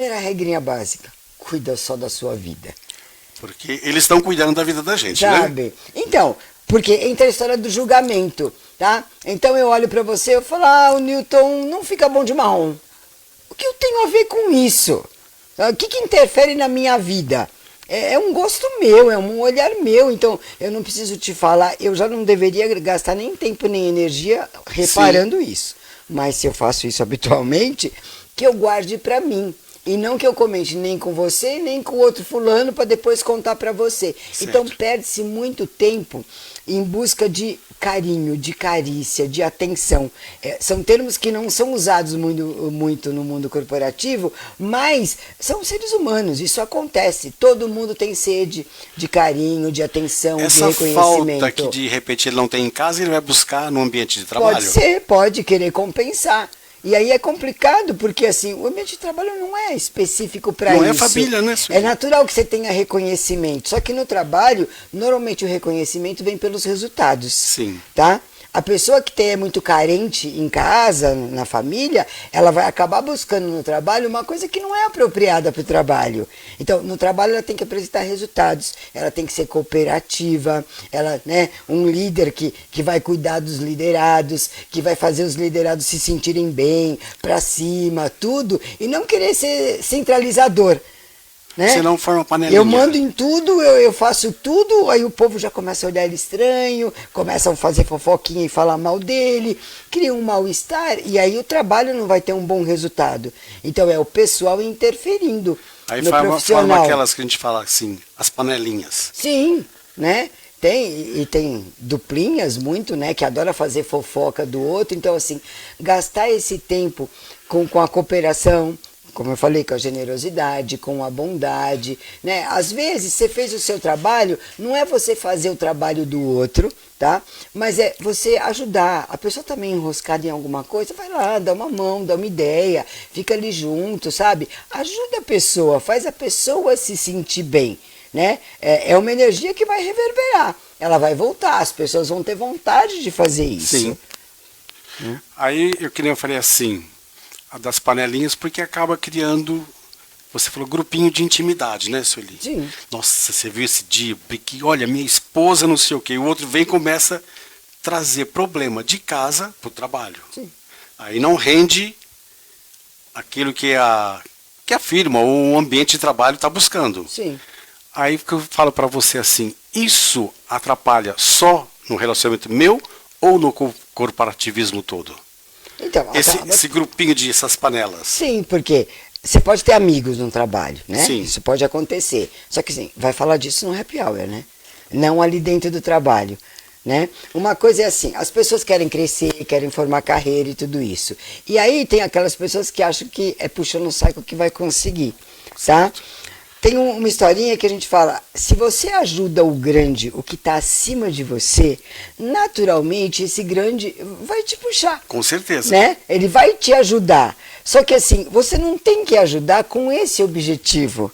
Primeira regrinha básica, cuida só da sua vida, Porque eles estão cuidando da vida da gente, né? sabe? Então, porque entra a história do julgamento, tá? Então eu olho pra você e falo, o Newton não fica bom de marrom. O que eu tenho a ver com isso? O que interfere na minha vida? É um gosto meu, é um olhar meu, então eu não preciso te falar, eu já não deveria gastar nem tempo nem energia Sim, reparando isso. Mas se eu faço isso habitualmente, que eu guarde pra mim. E não que eu comente nem com você, nem com o outro fulano para depois contar para você. Então certo. perde-se muito tempo em busca de carinho, de carícia, de atenção. São termos que não são usados muito no mundo corporativo, mas são seres humanos, isso acontece. Todo mundo tem sede de carinho, de atenção, de Essa falta que reconhecimento. de repente ele não tem em casa, ele vai buscar no ambiente de Pode trabalho. ser, pode querer compensar. E aí é complicado, porque assim, o ambiente de trabalho não é específico para Não é isso. família, né, É Sueli? natural que você tenha reconhecimento. Só que no trabalho, normalmente o reconhecimento vem pelos resultados, Sim. tá? A pessoa que é muito carente em casa, na família, ela vai acabar buscando no trabalho uma coisa que não é apropriada para o trabalho. Então, no trabalho ela tem que apresentar resultados, ela tem que ser cooperativa, ela, né, um líder que vai cuidar dos liderados, que vai fazer os liderados se sentirem bem, para cima, tudo, e não querer ser centralizador. Você Né? não forma Eu panelinha. mando em tudo, eu faço tudo, aí o povo já começa a olhar ele estranho, começam a fazer fofoquinha e falar mal dele, cria um mal-estar, e aí o trabalho não vai ter um bom resultado. Então é o pessoal interferindo Aí no forma profissional. aquelas que a gente fala assim, as panelinhas. Sim, né? Tem duplinhas muito, né, que adora fazer fofoca do outro, então assim, gastar esse tempo com a cooperação, como eu falei, com a generosidade, com a bondade, né? Às vezes você fez o seu trabalho, não é você fazer o trabalho do outro, tá? Mas é você ajudar. A pessoa tá meio enroscada em alguma coisa, vai lá, dá uma mão, dá uma ideia, fica ali junto, sabe? Ajuda a pessoa, faz a pessoa se sentir bem. Né? É uma energia que vai reverberar. Ela vai voltar, as pessoas vão ter vontade de fazer isso. Sim. Aí eu que nem eu falei assim, a das panelinhas, porque acaba criando, você falou, grupinho de intimidade, né, Sueli? Sim, Nossa, você viu esse dia, que olha, minha esposa não sei o quê, e o outro vem e começa a trazer problema de casa pro trabalho. sim, Aí não rende aquilo que a firma ou o ambiente de trabalho está buscando. sim. Aí que eu falo para você assim, isso atrapalha só no relacionamento meu ou no corporativismo todo? Então, acaba. Esse grupinho de essas panelas. Sim, porque você pode ter amigos no trabalho, né? Sim, Isso pode acontecer. Só que assim, vai falar disso no happy hour, né? Não ali dentro do trabalho. Né? Uma coisa é assim, as pessoas querem crescer, querem formar carreira e tudo isso. E aí tem aquelas pessoas que acham que é puxando o saco que vai conseguir, tá? certo. Tem uma historinha que a gente fala, se você ajuda o grande, o que está acima de você, naturalmente esse grande vai te puxar, Com certeza. né? Ele vai te ajudar. Só que assim, você não tem que ajudar com esse objetivo.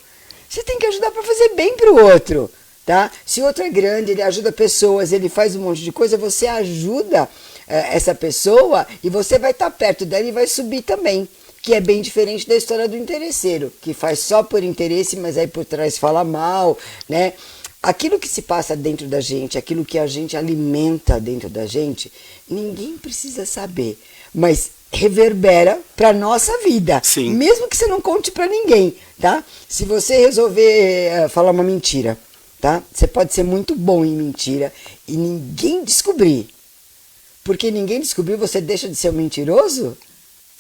Você tem que ajudar para fazer bem para o outro, tá? Se o outro é grande, ele ajuda pessoas, ele faz um monte de coisa, você ajuda essa pessoa e você vai estar perto dela e vai subir também. Que é bem diferente da história do interesseiro, que faz só por interesse, mas aí por trás fala mal, né? Aquilo que se passa dentro da gente, aquilo que a gente alimenta dentro da gente, ninguém precisa saber, mas reverbera para nossa vida, Sim. mesmo que você não conte para ninguém, tá? Se você resolver falar uma mentira, tá? Você pode ser muito bom em mentira e ninguém descobrir. Porque ninguém descobriu, você deixa de ser um mentiroso?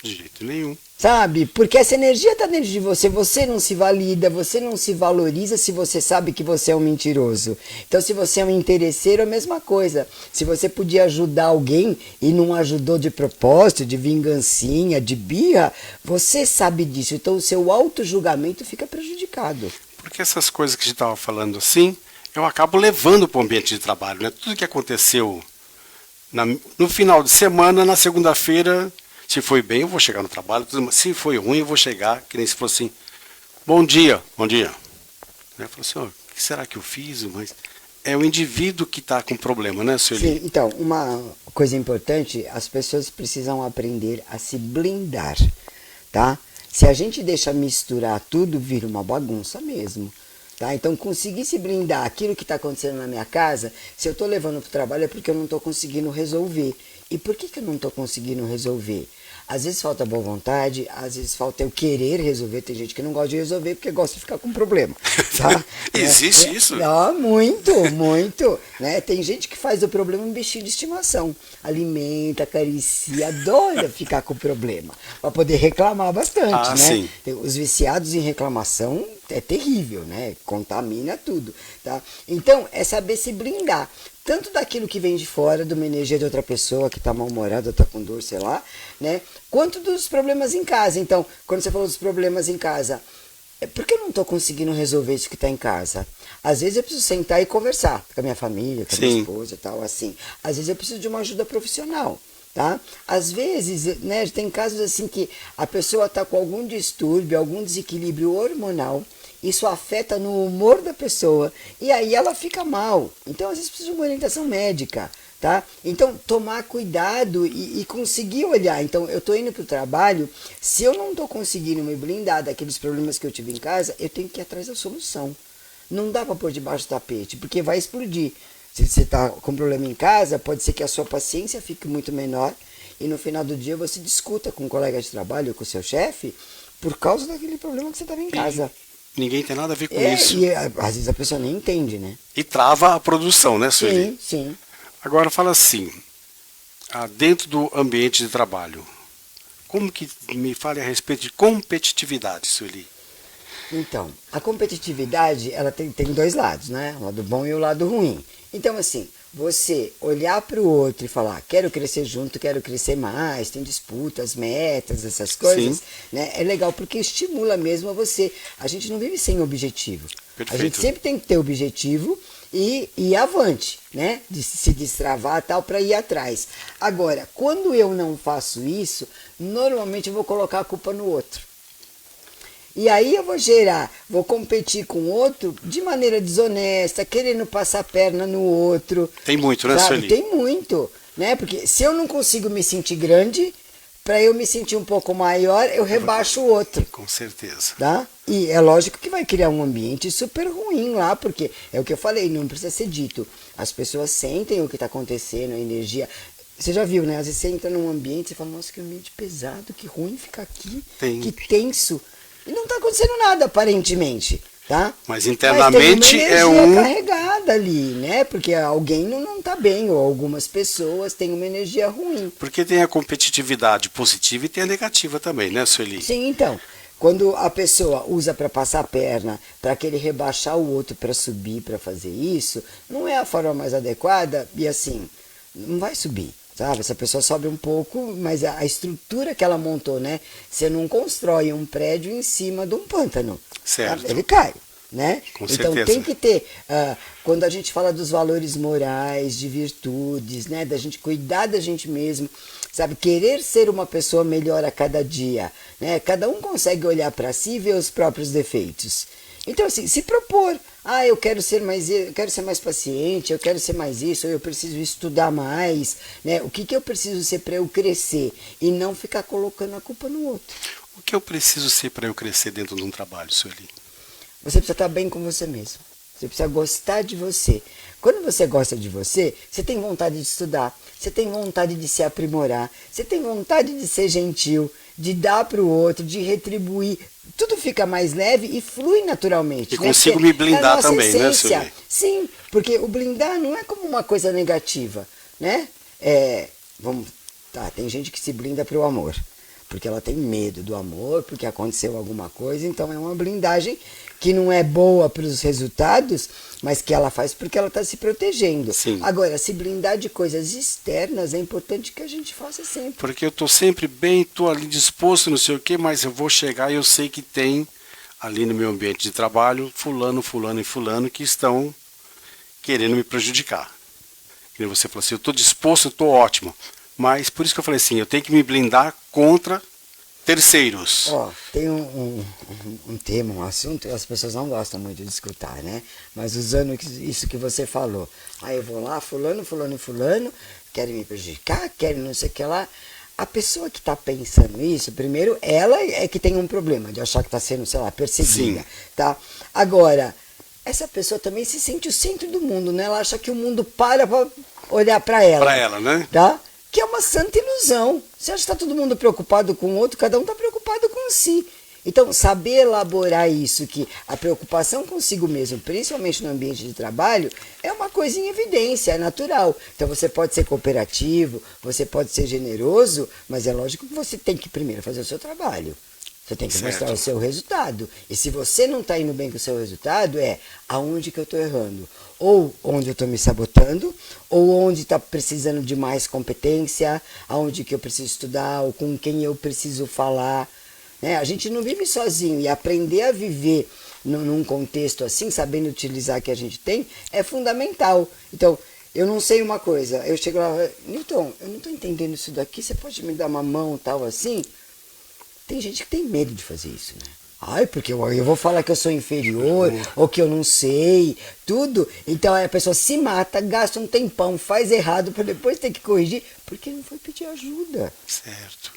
De jeito nenhum. Sabe? Porque essa energia está dentro de você. Você não se valida, você não se valoriza se você sabe que você é um mentiroso. Então, se você é um interesseiro, é a mesma coisa. Se você podia ajudar alguém e não ajudou de propósito, de vingancinha, de birra, você sabe disso. Então, o seu auto-julgamento fica prejudicado. Porque essas coisas que a gente estava falando assim, eu acabo levando para o ambiente de trabalho, né? Tudo que aconteceu no final de semana, na segunda-feira, se foi bem, eu vou chegar no trabalho. Se foi ruim, eu vou chegar, que nem se fosse assim, bom dia, bom dia. Né? Falou assim, ó, o que será que eu fiz? Mas é o indivíduo que está com problema, né, Sim, Sueli? então, uma coisa importante, as pessoas precisam aprender a se blindar, tá? Se a gente deixa misturar tudo, vira uma bagunça mesmo. Tá? Então, conseguir se blindar aquilo que está acontecendo na minha casa, se eu estou levando para o trabalho é porque eu não estou conseguindo resolver. E por que eu não estou conseguindo resolver? Às vezes falta boa vontade, às vezes falta eu querer resolver. Tem gente que não gosta de resolver porque gosta de ficar com problema. Tá? Existe isso? Muito. Né? Tem gente que faz do problema um bichinho de estimação. Alimenta, acaricia, adora ficar com o problema. Para poder reclamar bastante, né? Sim. Os viciados em reclamação é terrível, né? Contamina tudo, tá? Então, é saber se blindar. Tanto daquilo que vem de fora, de uma energia de outra pessoa que está mal-humorada, está com dor, sei lá, né? Quanto dos problemas em casa. Então, quando você falou dos problemas em casa, por que eu não estou conseguindo resolver isso que está em casa? Às vezes eu preciso sentar e conversar com a minha família, com a minha esposa e tal, assim. Às vezes eu preciso de uma ajuda profissional, tá? Às vezes, né, tem casos assim que a pessoa está com algum distúrbio, algum desequilíbrio hormonal. Isso afeta no humor da pessoa e aí ela fica mal. Então, às vezes, precisa de uma orientação médica, tá? Então, tomar cuidado e conseguir olhar. Então, eu estou indo para o trabalho, se eu não estou conseguindo me blindar daqueles problemas que eu tive em casa, eu tenho que ir atrás da solução. Não dá para pôr debaixo do tapete, porque vai explodir. Se você está com problema em casa, pode ser que a sua paciência fique muito menor e no final do dia você discuta com um colega de trabalho ou com o seu chefe por causa daquele problema que você estava em casa. Ninguém tem nada a ver com isso. E às vezes a pessoa nem entende, né? E trava a produção, né, Sueli? Sim. Agora fala assim, dentro do ambiente de trabalho, como que me fale a respeito de competitividade, Sueli? Então, a competitividade, ela tem dois lados, né? O lado bom e o lado ruim. Então, assim, você olhar para o outro e falar, quero crescer junto, quero crescer mais, tem disputas, metas, essas coisas, né? É legal porque estimula mesmo a você. A gente não vive sem objetivo. Perfeito. A gente sempre tem que ter objetivo e ir avante, né? De se destravar tal para ir atrás. Agora, quando eu não faço isso, normalmente eu vou colocar a culpa no outro. E aí eu vou competir com o outro de maneira desonesta, querendo passar a perna no outro. Tem muito, né, Sueli? Tem muito, né? Porque se eu não consigo me sentir grande, para eu me sentir um pouco maior, eu rebaixo o outro. Com certeza. Tá? E é lógico que vai criar um ambiente super ruim lá, porque é o que eu falei, não precisa ser dito. As pessoas sentem o que está acontecendo, a energia. Você já viu, né? Às vezes você entra num ambiente e fala, nossa, que ambiente pesado, que ruim ficar aqui, que tenso. E não está acontecendo nada, aparentemente, tá? Mas internamente é uma carregada ali, né? Porque alguém não está bem, ou algumas pessoas têm uma energia ruim. Porque tem a competitividade positiva e tem a negativa também, né, Sueli? Sim, então. Quando a pessoa usa para passar a perna, para querer rebaixar o outro para subir, para fazer isso, não é a forma mais adequada e assim, não vai subir. Sabe, essa pessoa sobe um pouco, mas a estrutura que ela montou, né? Você não constrói um prédio em cima de um pântano. Certo. Sabe? Ele cai, né? Com então certeza. tem que ter, quando a gente fala dos valores morais, de virtudes, né? Da gente cuidar da gente mesmo, sabe? Querer ser uma pessoa melhor a cada dia, né? Cada um consegue olhar para si e ver os próprios defeitos. Então, assim, se propor, eu quero ser mais paciente, eu quero ser mais isso, eu preciso estudar mais, né? O que eu preciso ser para eu crescer e não ficar colocando a culpa no outro. O que eu preciso ser para eu crescer dentro de um trabalho, Sueli? Você precisa estar bem com você mesmo. Você precisa gostar de você. Quando você gosta de você, você tem vontade de estudar, você tem vontade de se aprimorar, você tem vontade de ser gentil, de dar para o outro, de retribuir. Tudo fica mais leve e flui naturalmente. E consigo me blindar também, essência, né, Sueli? Sim, porque o blindar não é como uma coisa negativa, né? Tem gente que se blinda para o amor, porque ela tem medo do amor, porque aconteceu alguma coisa, então é uma blindagem que não é boa para os resultados, mas que ela faz porque ela está se protegendo. Sim. Agora, se blindar de coisas externas, é importante que a gente faça sempre. Porque eu estou sempre bem, estou ali disposto, não sei o quê, mas eu vou chegar e eu sei que tem ali no meu ambiente de trabalho fulano, fulano e fulano que estão querendo me prejudicar. E você falou assim, eu estou disposto, eu estou ótimo. Mas por isso que eu falei assim, eu tenho que me blindar contra terceiros. Tem um tema, um assunto, as pessoas não gostam muito de escutar, né? Mas usando isso que você falou. Eu vou lá, fulano, fulano e fulano, querem me prejudicar, querem não sei o que lá. A pessoa que está pensando isso, primeiro, ela é que tem um problema de achar que está sendo, sei lá, perseguida, Sim. tá? Agora, essa pessoa também se sente o centro do mundo, né? Ela acha que o mundo para olhar para ela. Para ela, né? Tá? Que é uma santa ilusão. Você acha que está todo mundo preocupado com o outro, cada um está preocupado com si. Então, saber elaborar isso, que a preocupação consigo mesmo, principalmente no ambiente de trabalho, é uma coisa em evidência, é natural. Então, você pode ser cooperativo, você pode ser generoso, mas é lógico que você tem que primeiro fazer o seu trabalho. Você tem que mostrar o seu resultado. E se você não está indo bem com o seu resultado, é aonde que eu estou errando. Ou onde eu estou me sabotando, ou onde está precisando de mais competência, aonde que eu preciso estudar, ou com quem eu preciso falar. Né? A gente não vive sozinho, e aprender a viver num contexto assim, sabendo utilizar o que a gente tem, é fundamental. Então, eu não sei uma coisa, eu chego lá, Newton, eu não estou entendendo isso daqui, você pode me dar uma mão tal assim? Tem gente que tem medo de fazer isso, né? Ai, porque eu vou falar que eu sou inferior, ou que eu não sei, tudo. Então a pessoa se mata, gasta um tempão, faz errado para depois ter que corrigir, porque não foi pedir ajuda. Certo.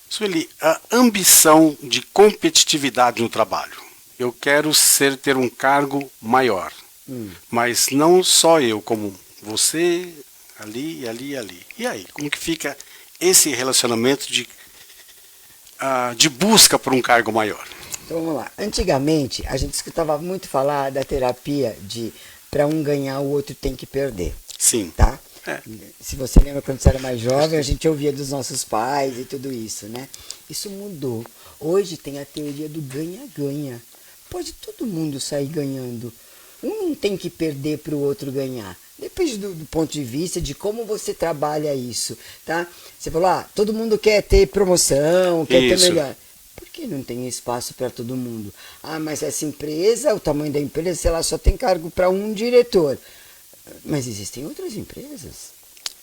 Sueli, a ambição de competitividade no trabalho. Eu quero ter um cargo maior, mas não só eu, como você, ali, ali, ali. E aí, como que fica esse relacionamento de busca por um cargo maior? Então vamos lá. Antigamente, a gente escutava muito falar da terapia de para um ganhar, o outro tem que perder. Sim. Tá? É. Se você lembra quando você era mais jovem, a gente ouvia dos nossos pais e tudo isso, né? Isso mudou. Hoje tem a teoria do ganha-ganha. Pode todo mundo sair ganhando. Um não tem que perder para o outro ganhar. Depende do ponto de vista de como você trabalha isso, tá? Você falou, todo mundo quer ter promoção, quer ter melhor. Por que não tem espaço para todo mundo? Ah, mas essa empresa, o tamanho da empresa, sei lá, só tem cargo para um diretor. Mas existem outras empresas.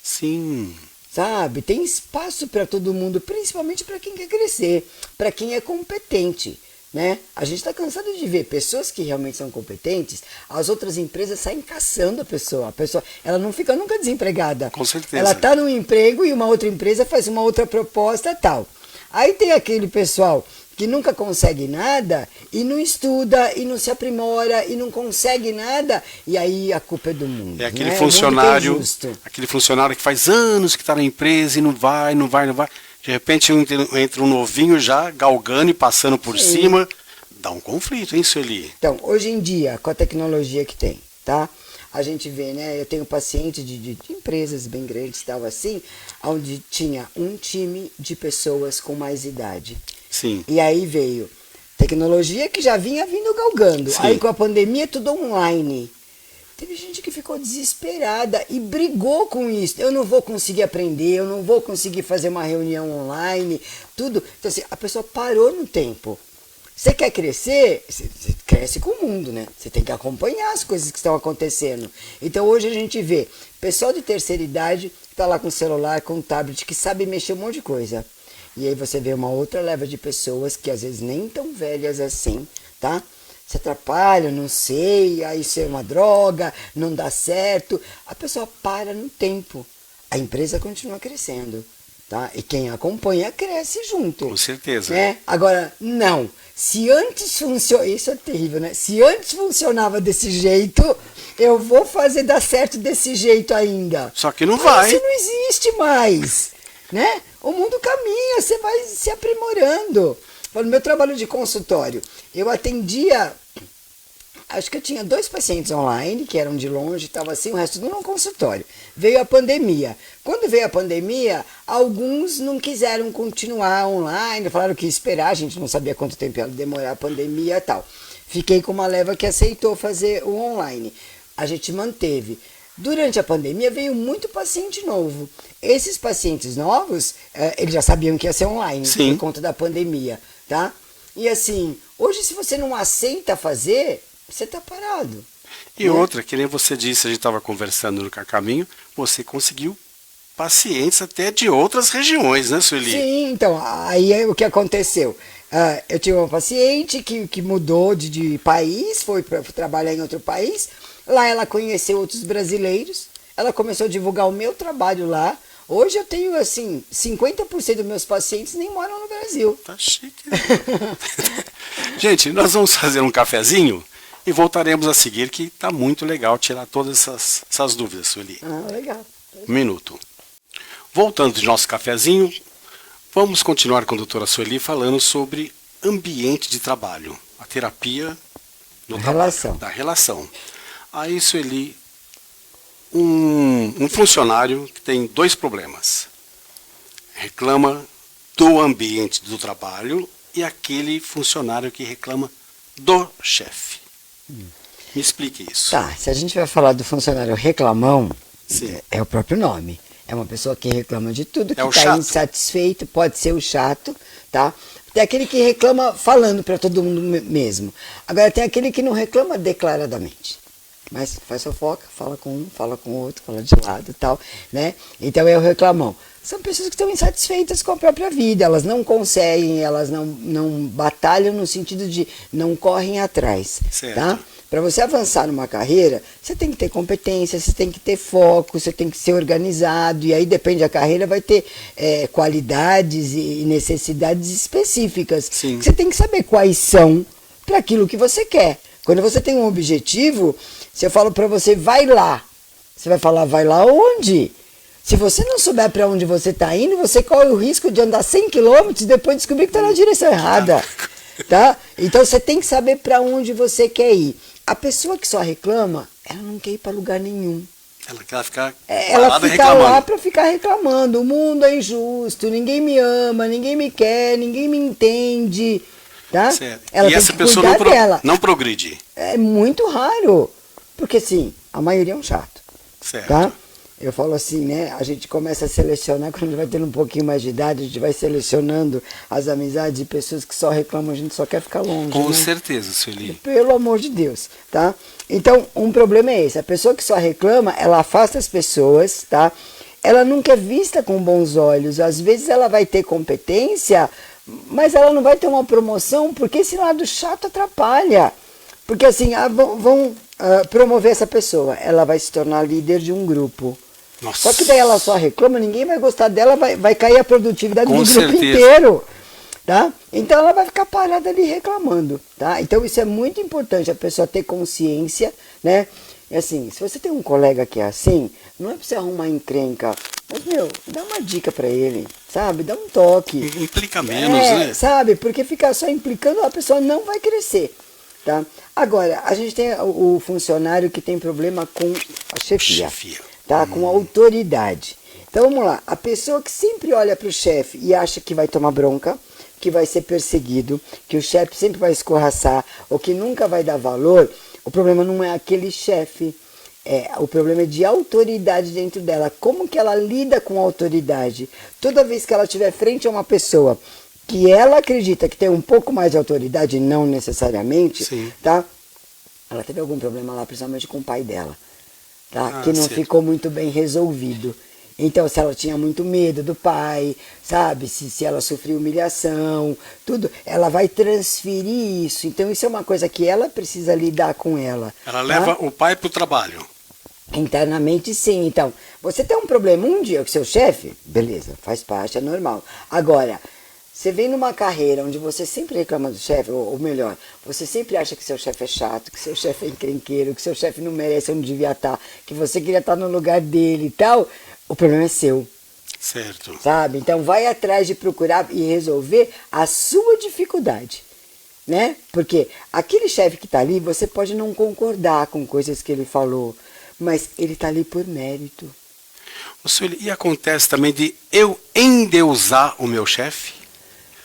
Sim. Sabe? Tem espaço para todo mundo, principalmente para quem quer crescer, para quem é competente. Né? A gente está cansado de ver pessoas que realmente são competentes, as outras empresas saem caçando a pessoa. A pessoa, ela não fica nunca desempregada. Com certeza. Ela está num emprego e uma outra empresa faz uma outra proposta tal. Aí tem aquele pessoal que nunca consegue nada e não estuda e não se aprimora e não consegue nada, e aí a culpa é do mundo. É aquele né? funcionário, aquele funcionário que faz anos que está na empresa e não vai. De repente entra um novinho já galgando e passando por cima. Dá um conflito, hein, Sueli? Então, hoje em dia, com a tecnologia que tem, tá? A gente vê, né? Eu tenho pacientes de empresas bem grandes e tal assim, onde tinha um time de pessoas com mais idade. Sim. E aí veio tecnologia que já vinha vindo galgando. Sim. Aí com a pandemia tudo online. Teve gente que ficou desesperada e brigou com isso. Eu não vou conseguir aprender, eu não vou conseguir fazer uma reunião online, tudo. Então assim, a pessoa parou no tempo. Você quer crescer? Você cresce com o mundo, né? Você tem que acompanhar as coisas que estão acontecendo. Então hoje a gente vê pessoal de terceira idade que está lá com celular, com tablet, que sabe mexer um monte de coisa. E aí você vê uma outra leva de pessoas que às vezes nem tão velhas assim, tá? Se atrapalham, não sei, aí isso é uma droga, não dá certo. A pessoa para no tempo. A empresa continua crescendo, tá? E quem acompanha cresce junto. Com certeza. Né? Agora, não. Se antes funcionava, isso é terrível, né? Se antes funcionava desse jeito, eu vou fazer dar certo desse jeito ainda. Só que não vai. Isso não existe mais, né? O mundo caminha, você vai se aprimorando. No meu trabalho de consultório, eu atendia, acho que eu tinha 2 pacientes online, que eram de longe, estava assim, o resto tudo no consultório. Veio a pandemia. Quando veio a pandemia, alguns não quiseram continuar online, falaram que ia esperar, a gente não sabia quanto tempo ia demorar a pandemia e tal. Fiquei com uma leva que aceitou fazer o online. A gente manteve. Durante a pandemia veio muito paciente novo. Esses pacientes novos, eles já sabiam que ia ser online, Sim. por conta da pandemia, tá? E assim, hoje se você não aceita fazer, você tá parado. E né? outra, que nem você disse, a gente estava conversando no caminho, você conseguiu pacientes até de outras regiões, né, Sueli? Sim, então, aí é o que aconteceu. Eu tinha uma paciente que mudou de país, foi para trabalhar em outro país. Lá ela conheceu outros brasileiros, ela começou a divulgar o meu trabalho lá. Hoje eu tenho, assim, 50% dos meus pacientes nem moram no Brasil. Tá chique. Gente, nós vamos fazer um cafezinho e voltaremos a seguir, que tá muito legal tirar todas essas dúvidas, Sueli. Legal. Um minuto. Voltando de nosso cafezinho, vamos continuar com a doutora Sueli falando sobre ambiente de trabalho, a terapia no Relação. Da relação. Aí, Sueli, um funcionário que tem 2 problemas. Reclama do ambiente do trabalho e aquele funcionário que reclama do chefe. Me explique isso. Tá, se a gente vai falar do funcionário reclamão, Sim. é o próprio nome. É uma pessoa que reclama de tudo, que É o está chato. insatisfeito, pode ser o chato, tá? Tem aquele que reclama falando para todo mundo mesmo. Agora tem aquele que não reclama declaradamente. Mas faz fofoca, fala com um, fala com o outro, fala de lado e tal, né? Então é o reclamão. São pessoas que estão insatisfeitas com a própria vida, elas não conseguem, elas não batalham no sentido de não correm atrás, Certo. tá? Para você avançar numa carreira, você tem que ter competência, você tem que ter foco, você tem que ser organizado, e aí depende da carreira, vai ter qualidades e necessidades específicas. Sim. Que você tem que saber quais são para aquilo que você quer. Quando você tem um objetivo, se eu falo para você, vai lá, você vai falar, vai lá onde? Se você não souber para onde você está indo, você corre o risco de andar 100 quilômetros e depois descobrir que está na direção errada. Tá? Então você tem que saber para onde você quer ir. A pessoa que só reclama, ela não quer ir para lugar nenhum. Ela quer ficar Ela parada fica reclamando. lá para ficar reclamando. O mundo é injusto, ninguém me ama, ninguém me quer, ninguém me entende. Tá? Certo. Ela E tem essa que pessoa cuidar dela. não progride. É muito raro. Porque assim, a maioria é um chato. Certo. Tá? Eu falo assim, né? A gente começa a selecionar, quando a gente vai tendo um pouquinho mais de idade, a gente vai selecionando as amizades de pessoas que só reclamam, a gente só quer ficar longe. Com né? certeza, Sueli. Pelo amor de Deus, tá? Então, um problema é esse. A pessoa que só reclama, ela afasta as pessoas, tá? Ela nunca é vista com bons olhos. Às vezes ela vai ter competência, mas ela não vai ter uma promoção, porque esse lado chato atrapalha. Porque assim, vão promover essa pessoa. Ela vai se tornar líder de um grupo. Nossa. Só que daí ela só reclama, ninguém vai gostar dela, vai cair a produtividade Com do grupo certeza. inteiro. Tá? Então ela vai ficar parada ali reclamando, tá? Então isso é muito importante, a pessoa ter consciência, né? E assim, se você tem um colega que é assim, não é pra você arrumar encrenca, mas, dá uma dica pra ele, sabe? Dá um toque. Implica menos, né? Sabe? Porque ficar só implicando, a pessoa não vai crescer, tá? Agora, a gente tem o funcionário que tem problema com a chefia. Tá? Com autoridade. Então vamos lá, a pessoa que sempre olha para o chefe e acha que vai tomar bronca, que vai ser perseguido, que o chefe sempre vai escorraçar, ou que nunca vai dar valor, o problema não é aquele chefe, o problema é de autoridade dentro dela. Como que ela lida com a autoridade? Toda vez que ela estiver frente a uma pessoa que ela acredita que tem um pouco mais de autoridade, não necessariamente, Sim. tá? Ela teve algum problema lá, principalmente com o pai dela. Tá? Que não certo. ficou muito bem resolvido. Então, se ela tinha muito medo do pai, sabe? Se ela sofreu humilhação, tudo, ela vai transferir isso. Então, isso é uma coisa que ela precisa lidar com ela. Ela tá? leva o pai para o trabalho. Internamente, sim. Então, você tem um problema um dia com seu chefe, beleza, faz parte, é normal. Agora, você vem numa carreira onde você sempre reclama do chefe, ou melhor, você sempre acha que seu chefe é chato, que seu chefe é encrenqueiro, que seu chefe não merece onde devia estar, que você queria estar no lugar dele e tal, o problema é seu, Certo. sabe? Então vai atrás de procurar e resolver a sua dificuldade, né? Porque aquele chefe que está ali, você pode não concordar com coisas que ele falou, mas ele está ali por mérito. Sueli, e acontece também de eu endeusar o meu chefe?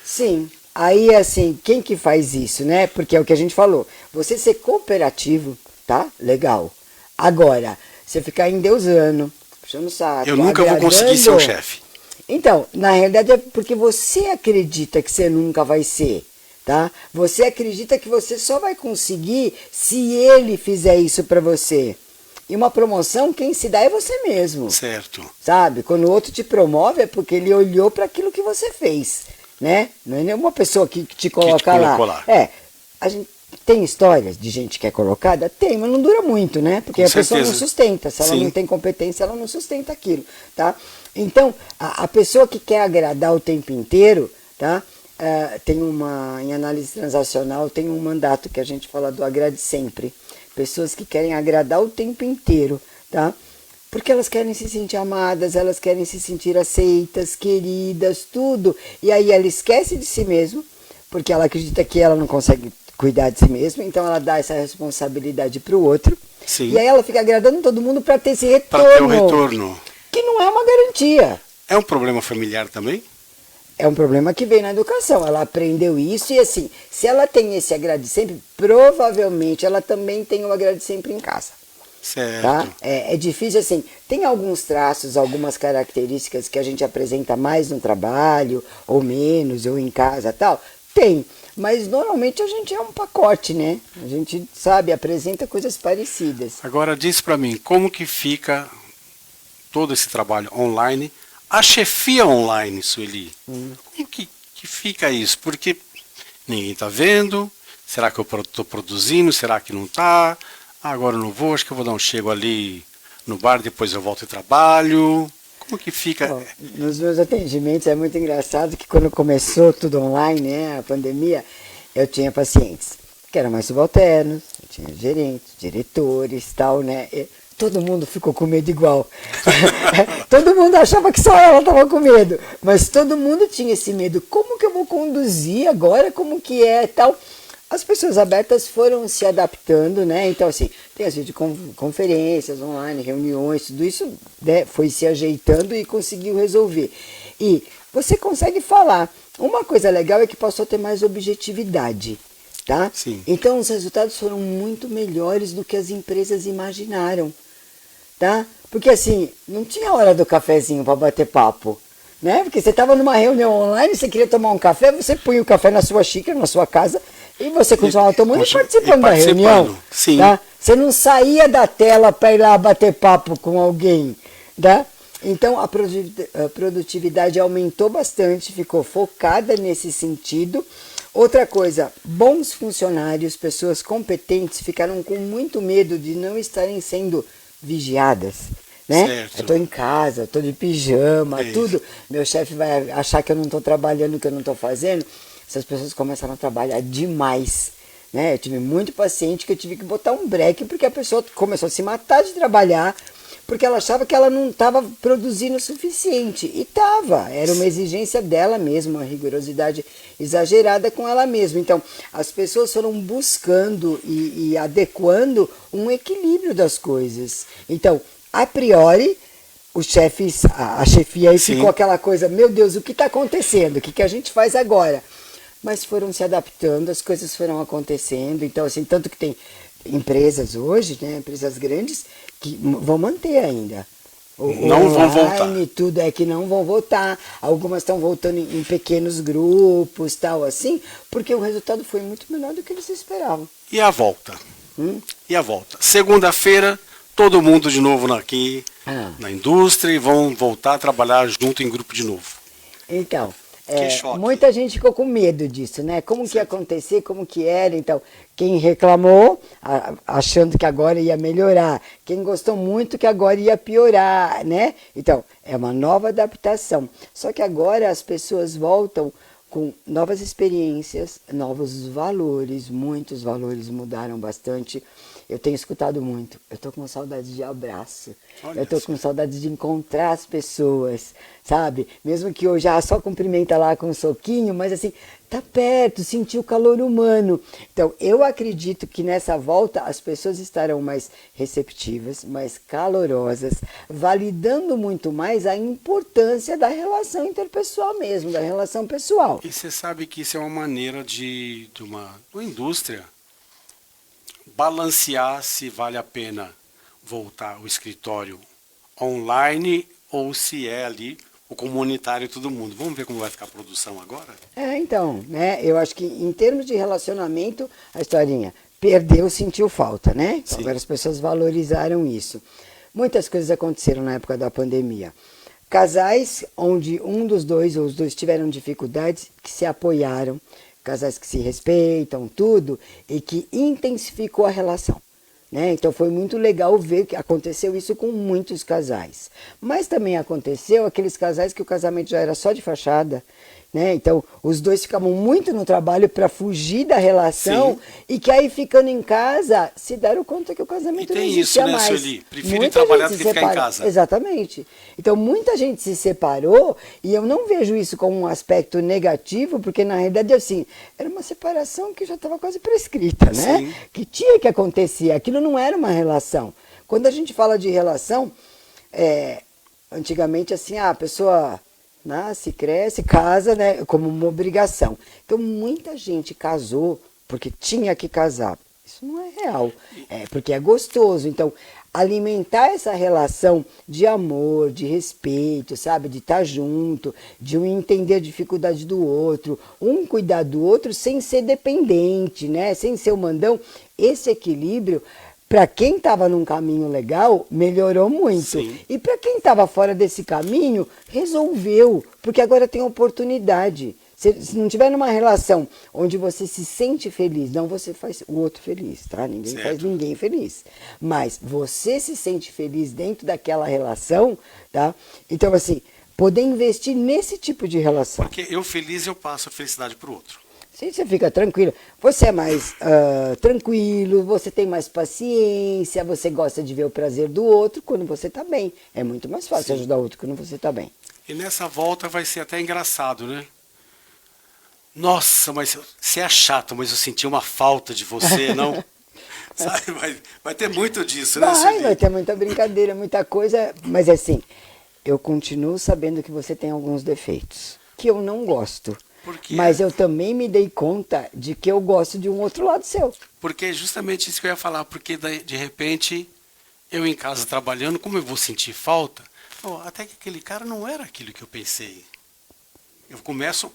Sim, aí assim, quem que faz isso, né? Porque é o que a gente falou, você ser cooperativo, tá? Legal. Agora, você ficar endeusando, puxando o saco, Eu nunca vou conseguir ser o chefe. Então, na realidade é porque você acredita que você nunca vai ser, tá? Você acredita que você só vai conseguir se ele fizer isso pra você. E uma promoção, quem se dá é você mesmo. Certo. Sabe? Quando o outro te promove é porque ele olhou para aquilo que você fez, né? Não é nenhuma pessoa que te coloca colocou lá. A gente Tem histórias de gente que é colocada? Tem, mas não dura muito, né? Porque Com a pessoa não certeza. sustenta. Se ela Sim. não tem competência, ela não sustenta aquilo, tá? Então, a pessoa que quer agradar o tempo inteiro, tá? Tem em análise transacional, tem um mandato que a gente fala do agrade sempre. Pessoas que querem agradar o tempo inteiro, tá? Porque elas querem se sentir amadas, elas querem se sentir aceitas, queridas, tudo. E aí ela esquece de si mesma, porque ela acredita que ela não consegue cuidar de si mesma, então ela dá essa responsabilidade para o outro. Sim. E aí ela fica agradando todo mundo para ter esse retorno. Para ter o retorno. Que não é uma garantia. É um problema familiar também? É um problema que vem na educação. Ela aprendeu isso e assim, se ela tem esse agrade sempre, provavelmente ela também tem o agrade sempre em casa. Certo. Tá? É difícil assim, tem alguns traços, algumas características que a gente apresenta mais no trabalho, ou menos, ou em casa tal. Tem, mas normalmente a gente é um pacote, né? A gente, sabe, apresenta coisas parecidas. Agora diz para mim, como que fica todo esse trabalho online, a chefia online, Sueli? Como que fica isso? Porque ninguém está vendo, será que eu estou produzindo, será que não está? Agora eu não vou, acho que eu vou dar um chego ali no bar, depois eu volto e trabalho. Como que fica? Bom, nos meus atendimentos é muito engraçado que quando começou tudo online, né, a pandemia, eu tinha pacientes que eram mais subalternos, eu tinha gerentes, diretores, tal, né? E todo mundo ficou com medo igual. Todo mundo achava que só ela estava com medo, mas todo mundo tinha esse medo. Como que eu vou conduzir agora? Como que é, tal? As pessoas abertas foram se adaptando, né? Então, assim, tem as videoconferências online, reuniões, tudo isso, né, foi se ajeitando e conseguiu resolver. E você consegue falar. Uma coisa legal é que passou a ter mais objetividade, tá? Sim. Então, os resultados foram muito melhores do que as empresas imaginaram, tá? Porque, assim, não tinha hora do cafezinho para bater papo. Né? Porque você estava numa reunião online, você queria tomar um café, você punha o café na sua xícara, na sua casa, e você continuava tomando e participando da reunião. Sim. Tá? Você não saía da tela para ir lá bater papo com alguém. Tá? Então a produtividade aumentou bastante, ficou focada nesse sentido. Outra coisa, bons funcionários, pessoas competentes, ficaram com muito medo de não estarem sendo vigiadas. Né? Certo. Eu estou em casa, estou de pijama, É tudo. Meu chefe vai achar que eu não estou trabalhando, que eu não estou fazendo. Essas pessoas começaram a trabalhar demais. Né? Eu tive muito paciente que eu tive que botar um break porque a pessoa começou a se matar de trabalhar porque ela achava que ela não estava produzindo o suficiente. E estava, era uma exigência dela mesma, uma rigorosidade exagerada com ela mesma. Então, as pessoas foram buscando e adequando um equilíbrio das coisas. Então, a priori, os chefes, a chefia aí ficou aquela coisa, meu Deus, o que está acontecendo? O que a gente faz agora? Mas foram se adaptando, as coisas foram acontecendo. Então, assim, tanto que tem empresas hoje, né, empresas grandes, que vão manter ainda. Não vão voltar. Tudo é que não vão voltar. Algumas estão voltando em pequenos grupos, tal, assim, porque o resultado foi muito melhor do que eles esperavam. E a volta? E a volta? Segunda-feira, todo mundo de novo aqui na indústria e vão voltar a trabalhar junto em grupo de novo. Então, choque. muita gente ficou com medo disso, né? Como que ia acontecer, como que era. Então, quem reclamou, achando que agora ia melhorar. Quem gostou muito, que agora ia piorar, né? Então, é uma nova adaptação. Só que agora as pessoas voltam com novas experiências, novos valores. Muitos valores mudaram bastante. Eu tenho escutado muito. Eu estou com saudade de abraço. Olha, eu estou com saudade de encontrar as pessoas, sabe? Mesmo que hoje só cumprimenta lá com um soquinho, mas assim, tá perto, sentir o calor humano. Então, eu acredito que nessa volta as pessoas estarão mais receptivas, mais calorosas, validando muito mais a importância da relação interpessoal mesmo, da relação pessoal. E você sabe que isso é uma maneira de uma indústria balancear se vale a pena voltar ao escritório online ou se é ali o comunitário todo mundo. Vamos ver como vai ficar a produção agora? Então, né, eu acho que em termos de relacionamento, a historinha perdeu, sentiu falta, né? Então, agora as pessoas valorizaram isso. Muitas coisas aconteceram na época da pandemia. Casais onde um dos dois ou os dois tiveram dificuldades, que se apoiaram, casais que se respeitam, tudo, e que intensificou a relação. Né? Então foi muito legal ver que aconteceu isso com muitos casais. Mas também aconteceu aqueles casais que o casamento já era só de fachada. Né? Então, os dois ficavam muito no trabalho para fugir da relação. Sim. E que aí, ficando em casa, se deram conta que o casamento não existia mais. E tem isso, né, Sueli? Prefiro trabalhar do que ficar em casa. Exatamente. Então, muita gente se separou e eu não vejo isso como um aspecto negativo, porque, na realidade, assim, era uma separação que já estava quase prescrita, né? Sim. Que tinha que acontecer. Aquilo não era uma relação. Quando a gente fala de relação, antigamente, assim, a pessoa... nasce, cresce, casa, né, como uma obrigação. Então, muita gente casou porque tinha que casar. Isso não é real, porque é gostoso. Então, alimentar essa relação de amor, de respeito, sabe, de estar junto, de um entender a dificuldade do outro, um cuidar do outro sem ser dependente, né, sem ser o mandão, esse equilíbrio... Para quem estava num caminho legal, melhorou muito. Sim. E para quem estava fora desse caminho, resolveu, porque agora tem oportunidade. Se não tiver numa relação onde você se sente feliz, não você faz o outro feliz, tá? Ninguém faz ninguém feliz. Mas você se sente feliz dentro daquela relação, tá? Então, assim, poder investir nesse tipo de relação. Porque eu feliz, eu passo a felicidade para o outro. Sim, você fica tranquilo, você é mais tranquilo, você tem mais paciência, você gosta de ver o prazer do outro quando você está bem. É muito mais fácil Sim. ajudar o outro quando você está bem. E nessa volta vai ser até engraçado, né? Nossa, mas você é chato, mas eu senti uma falta de você, não? Sabe? Vai ter muito disso, né, vai ter muita brincadeira, muita coisa, mas assim, eu continuo sabendo que você tem alguns defeitos, que eu não gosto. Mas eu também me dei conta de que eu gosto de um outro lado seu. Porque é justamente isso que eu ia falar, porque de repente, eu em casa trabalhando, como eu vou sentir falta, até que aquele cara não era aquilo que eu pensei. Eu começo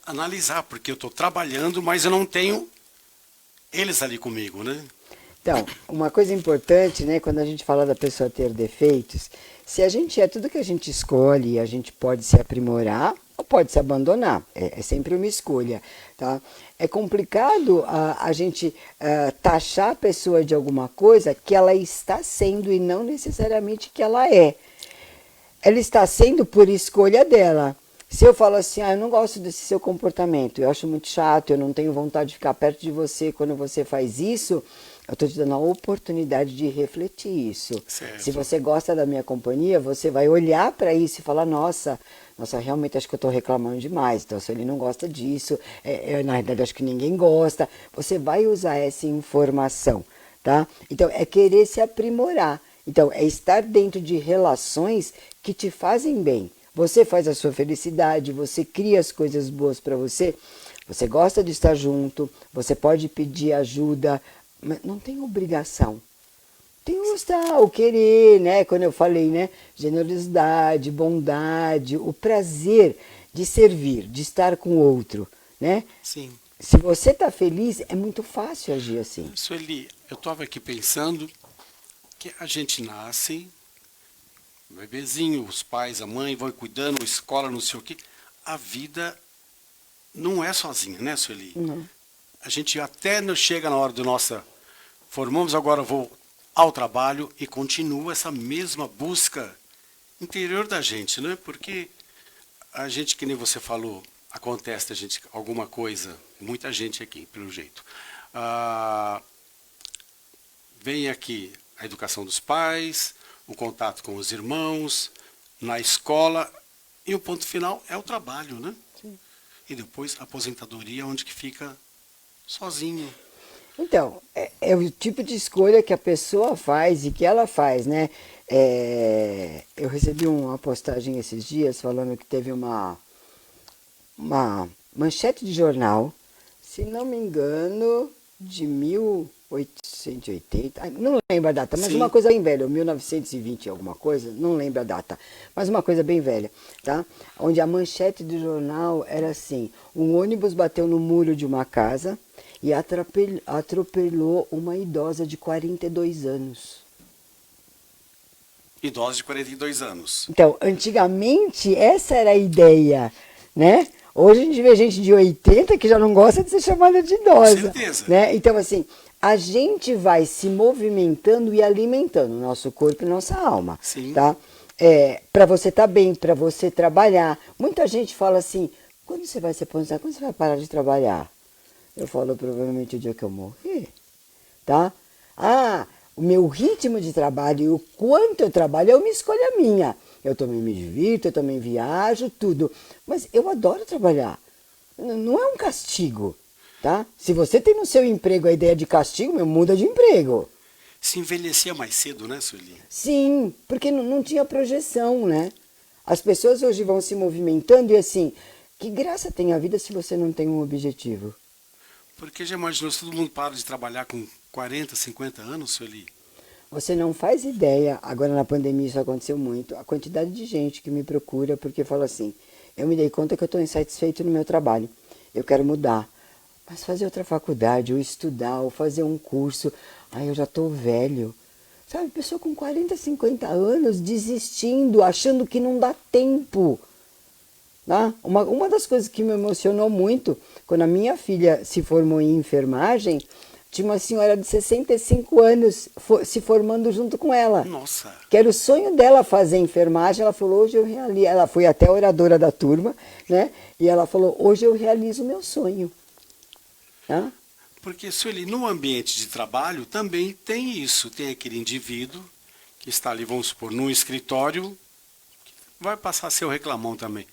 a analisar, porque eu estou trabalhando, mas eu não tenho eles ali comigo, né? Então, uma coisa importante, né, quando a gente fala da pessoa ter defeitos, se a gente é tudo que a gente escolhe, a gente pode se aprimorar, ou pode se abandonar, é sempre uma escolha, tá? É complicado a gente taxar a pessoa de alguma coisa que ela está sendo e não necessariamente que ela é. Ela está sendo por escolha dela. Se eu falo assim, eu não gosto desse seu comportamento, eu acho muito chato, eu não tenho vontade de ficar perto de você quando você faz isso, eu estou te dando a oportunidade de refletir isso. Certo. Se você gosta da minha companhia, você vai olhar para isso e falar, nossa, realmente acho que eu estou reclamando demais, então se ele não gosta disso, na verdade acho que ninguém gosta, você vai usar essa informação, tá? Então é querer se aprimorar, então é estar dentro de relações que te fazem bem, você faz a sua felicidade, você cria as coisas boas para você, você gosta de estar junto, você pode pedir ajuda, mas não tem obrigação. Tem o gostar, o querer, né? Quando eu falei, né? Generosidade, bondade, o prazer de servir, de estar com o outro, né? Sim. Se você está feliz, é muito fácil agir assim. Sueli, eu estava aqui pensando que a gente nasce, o bebezinho, os pais, a mãe vão cuidando, escola, não sei o quê. A vida não é sozinha, né, Sueli? Uhum. A gente até não chega na hora do nossa... Formamos, agora vou ao trabalho e continua essa mesma busca interior da gente, né? Porque a gente, que nem você falou, acontece a gente alguma coisa, muita gente aqui, pelo jeito. Vem aqui a educação dos pais, o contato com os irmãos, na escola, e o ponto final é o trabalho, né? Sim. E depois a aposentadoria, onde que fica sozinho. Então, é o tipo de escolha que a pessoa faz e que ela faz, né? Eu recebi uma postagem esses dias falando que teve uma manchete de jornal, se não me engano, de 1880, não lembro a data, mas Sim. Uma coisa bem velha, 1920 alguma coisa, não lembro a data, mas uma coisa bem velha, tá? Onde a manchete do jornal era assim, um ônibus bateu no muro de uma casa e atropelou uma idosa de 42 anos. Idosa de 42 anos. Então, antigamente, essa era a ideia, né? Hoje a gente vê gente de 80 que já não gosta de ser chamada de idosa. Com certeza. Né? Então, assim, a gente vai se movimentando e alimentando o nosso corpo e nossa alma. Sim. Tá? Para você estar bem, para você trabalhar. Muita gente fala assim, quando você vai se aposentar, quando você vai parar de trabalhar? Eu falo, provavelmente o dia que eu morrer. Tá? O meu ritmo de trabalho e o quanto eu trabalho é uma escolha minha. Eu também me divirto, eu também viajo, tudo. Mas eu adoro trabalhar. Não é um castigo, tá? Se você tem no seu emprego a ideia de castigo, muda de emprego. Se envelhecia mais cedo, né, Sueli? Sim, porque não tinha projeção, né? As pessoas hoje vão se movimentando e assim, que graça tem a vida se você não tem um objetivo? Porque já imaginou se todo mundo para de trabalhar com 40, 50 anos, Sueli? Você não faz ideia, agora na pandemia isso aconteceu muito, a quantidade de gente que me procura porque fala assim, eu me dei conta que eu estou insatisfeito no meu trabalho, eu quero mudar, mas fazer outra faculdade, ou estudar, ou fazer um curso, eu já estou velho. Sabe, pessoa com 40, 50 anos desistindo, achando que não dá tempo. Tá? Uma das coisas que me emocionou muito, quando a minha filha se formou em enfermagem, tinha uma senhora de 65 anos se formando junto com ela. Nossa! Que era o sonho dela fazer enfermagem. Ela falou, hoje eu realizo. Ela foi até oradora da turma, né? E ela falou, hoje eu realizo o meu sonho. Tá? Porque, Sueli, no ambiente de trabalho também tem isso. Tem aquele indivíduo que está ali, vamos supor, num escritório, que vai passar a ser o reclamão também,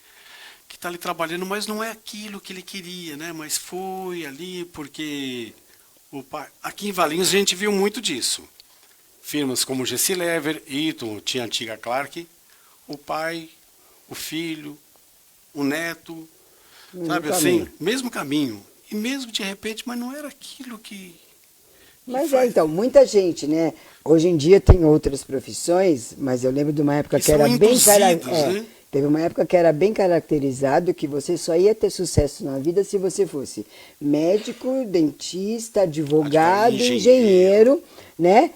que está ali trabalhando, mas não é aquilo que ele queria, né? Mas foi ali porque... Aqui em Valinhos a gente viu muito disso. Firmas como GC Lever, Eaton, tinha a antiga Clark, o pai, o filho, o neto, sabe assim? Mesmo caminho. E mesmo de repente, mas não era aquilo que... Mas então, muita gente, né? Hoje em dia tem outras profissões, mas eu lembro de uma época que era bem... né? Teve uma época que era bem caracterizado que você só ia ter sucesso na vida se você fosse médico, dentista, advogado, engenheiro, né?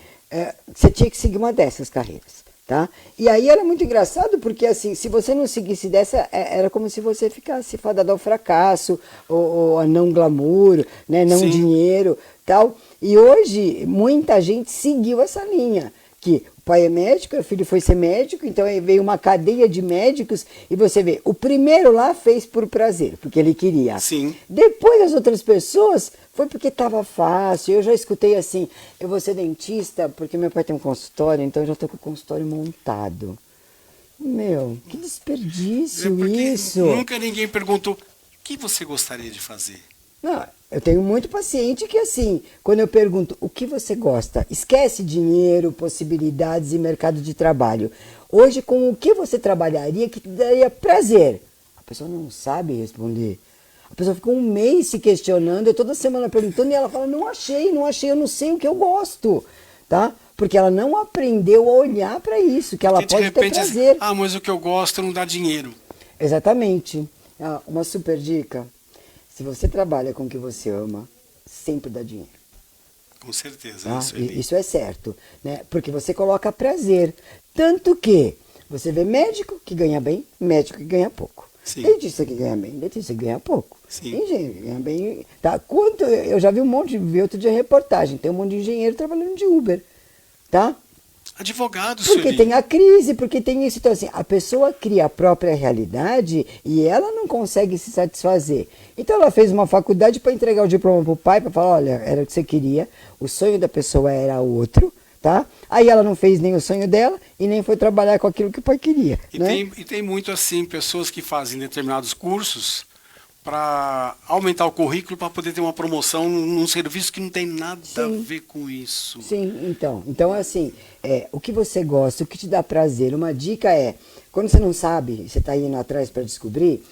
Você tinha que seguir uma dessas carreiras, tá? E aí era muito engraçado porque, assim, se você não seguisse dessa, era como se você ficasse fadado ao fracasso, ou a não glamour, né? Não Sim. dinheiro, tal. E hoje, muita gente seguiu essa linha, que o pai é médico, o filho foi ser médico, então aí veio uma cadeia de médicos e você vê, o primeiro lá fez por prazer, porque ele queria. Sim. Depois as outras pessoas foi porque estava fácil. Eu já escutei assim, eu vou ser dentista porque meu pai tem um consultório, então eu já estou com o consultório montado. Meu, que desperdício isso. Nunca ninguém perguntou, o que você gostaria de fazer? Não, eu tenho muito paciente que assim, quando eu pergunto o que você gosta, esquece dinheiro, possibilidades e mercado de trabalho. Hoje, com o que você trabalharia que te daria prazer? A pessoa não sabe responder. A pessoa fica um mês se questionando, eu toda semana perguntando e ela fala, não achei, eu não sei o que eu gosto, tá? Porque ela não aprendeu a olhar para isso, que ela pode ter prazer. Mas o que eu gosto não dá dinheiro. Exatamente. Uma super dica. Se você trabalha com o que você ama, sempre dá dinheiro. Com certeza, isso é certo, né? Porque você coloca prazer. Tanto que você vê médico que ganha bem, médico que ganha pouco. Sim. Dentista que ganha bem, dentista que ganha pouco. Sim. Engenheiro que ganha bem. Tá? Eu já vi vi outro dia reportagem, tem um monte de engenheiro trabalhando de Uber. Tá? Advogado, porque tem a crise, porque tem isso. Então, assim, a pessoa cria a própria realidade e ela não consegue se satisfazer. Então, ela fez uma faculdade para entregar o diploma para o pai, para falar, olha, era o que você queria, o sonho da pessoa era outro, tá? Aí ela não fez nem o sonho dela e nem foi trabalhar com aquilo que o pai queria. E tem muito, assim, pessoas que fazem determinados cursos para aumentar o currículo para poder ter uma promoção num serviço que não tem nada a ver com isso. Sim, então assim, o que você gosta, o que te dá prazer, uma dica é, quando você não sabe, você está indo atrás para descobrir,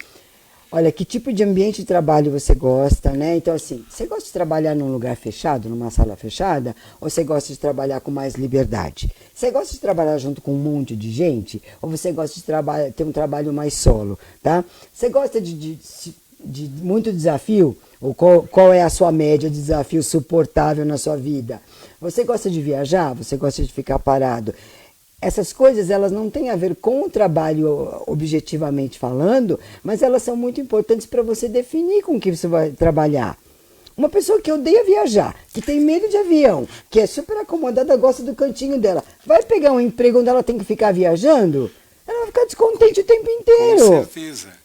olha, que tipo de ambiente de trabalho você gosta, né? Então assim, você gosta de trabalhar num lugar fechado, numa sala fechada, ou você gosta de trabalhar com mais liberdade? Você gosta de trabalhar junto com um monte de gente, ou você gosta de ter um trabalho mais solo, tá? Você gosta de muito desafio? Ou qual é a sua média de desafio suportável na sua vida? Você gosta de viajar? Você gosta de ficar parado? essas coisas, elas não têm a ver com o trabalho objetivamente falando, mas elas são muito importantes para você definir com o que você vai trabalhar. Uma pessoa que odeia viajar, que tem medo de avião, que é super acomodada, gosta do cantinho dela, vai pegar um emprego onde ela tem que ficar viajando? Ela vai ficar descontente o tempo inteiro. Com certeza.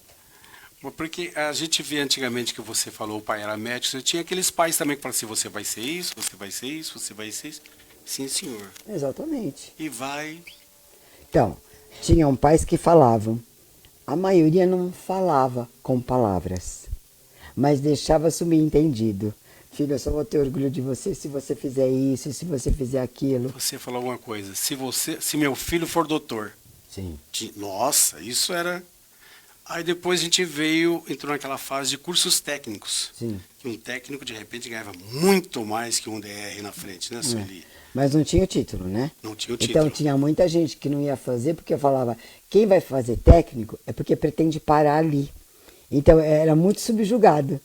Porque a gente vê antigamente que você falou, o pai era médico, você tinha aqueles pais também que falavam assim, você vai ser isso, você vai ser isso, você vai ser isso. Sim, senhor. Exatamente. E vai... Então, tinham pais que falavam. A maioria não falava com palavras, mas deixava subentendido. Filho, eu só vou ter orgulho de você se você fizer isso, se você fizer aquilo. Você falou alguma coisa, se meu filho for doutor. Sim. Nossa, isso era... Aí depois a gente entrou naquela fase de cursos técnicos. Sim. Que um técnico, de repente, ganhava muito mais que um DR na frente, né, Sueli? Mas não tinha o título, né? Não tinha o título. Então tinha muita gente que não ia fazer porque falava, quem vai fazer técnico é porque pretende parar ali. Então era muito subjugado.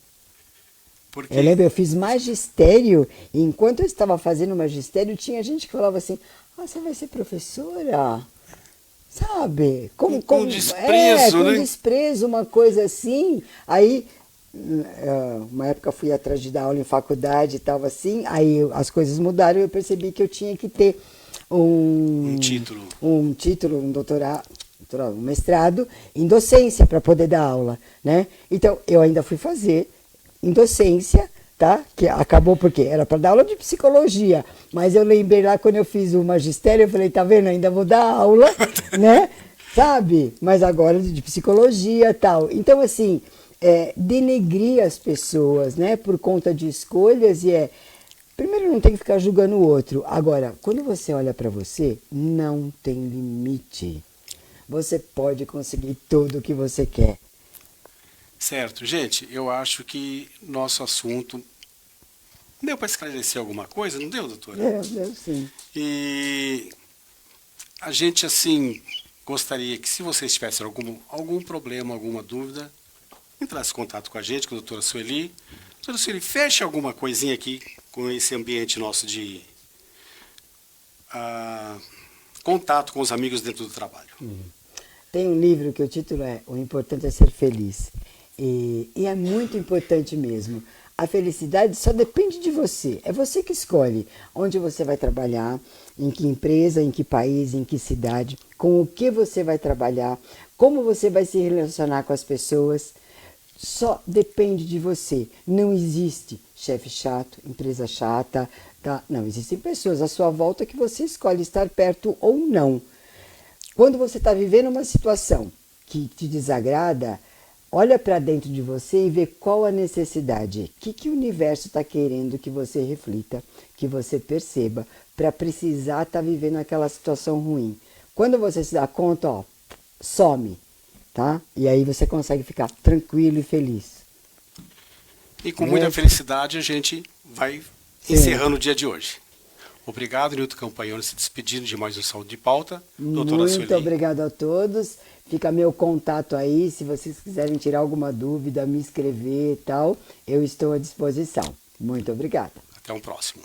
Porque... Eu lembro, eu fiz magistério, e enquanto eu estava fazendo magistério, tinha gente que falava assim, você vai ser professora? Sabe? Com desprezo, com né? desprezo, uma coisa assim. Aí, uma época eu fui atrás de dar aula em faculdade e tal assim, aí as coisas mudaram e eu percebi que eu tinha que ter um título, um doutorado, um mestrado em docência para poder dar aula, né? Então, eu ainda fui fazer em docência, tá? Que acabou porque era para dar aula de psicologia, mas eu lembrei lá quando eu fiz o magistério, eu falei, tá vendo, ainda vou dar aula, né? Sabe? Mas agora de psicologia e tal. Então, assim, denegrir as pessoas, né? Por conta de escolhas primeiro, não tem que ficar julgando o outro. Agora, quando você olha para você, não tem limite. Você pode conseguir tudo o que você quer. Certo. Gente, eu acho que nosso assunto... Deu para esclarecer alguma coisa? Não deu, doutora? Deu sim. E a gente, assim, gostaria que, se vocês tivessem algum problema, alguma dúvida, entrasse em contato com a gente, com a doutora Sueli. Doutora Sueli, feche alguma coisinha aqui com esse ambiente nosso de contato com os amigos dentro do trabalho. Tem um livro que o título é O Importante é Ser Feliz. E é muito importante mesmo. A felicidade só depende de você. É você que escolhe onde você vai trabalhar, em que empresa, em que país, em que cidade, com o que você vai trabalhar, como você vai se relacionar com as pessoas. Só depende de você. Não existe chefe chato, empresa chata, tá? Não, existem pessoas à sua volta que você escolhe estar perto ou não. Quando você está vivendo uma situação que te desagrada, olha para dentro de você e vê qual a necessidade. O que o universo está querendo que você reflita, que você perceba, para precisar estar vivendo aquela situação ruim. Quando você se dá conta, some, tá? E aí você consegue ficar tranquilo e feliz. E com muita felicidade a gente vai encerrando o dia de hoje. Obrigado, Nilton Campagnoli, se despedindo de mais um Saúde de Pauta. Doutora Sueli. Muito obrigado a todos. Fica meu contato aí, se vocês quiserem tirar alguma dúvida, me escrever e tal, eu estou à disposição. Muito obrigada. Até um próximo.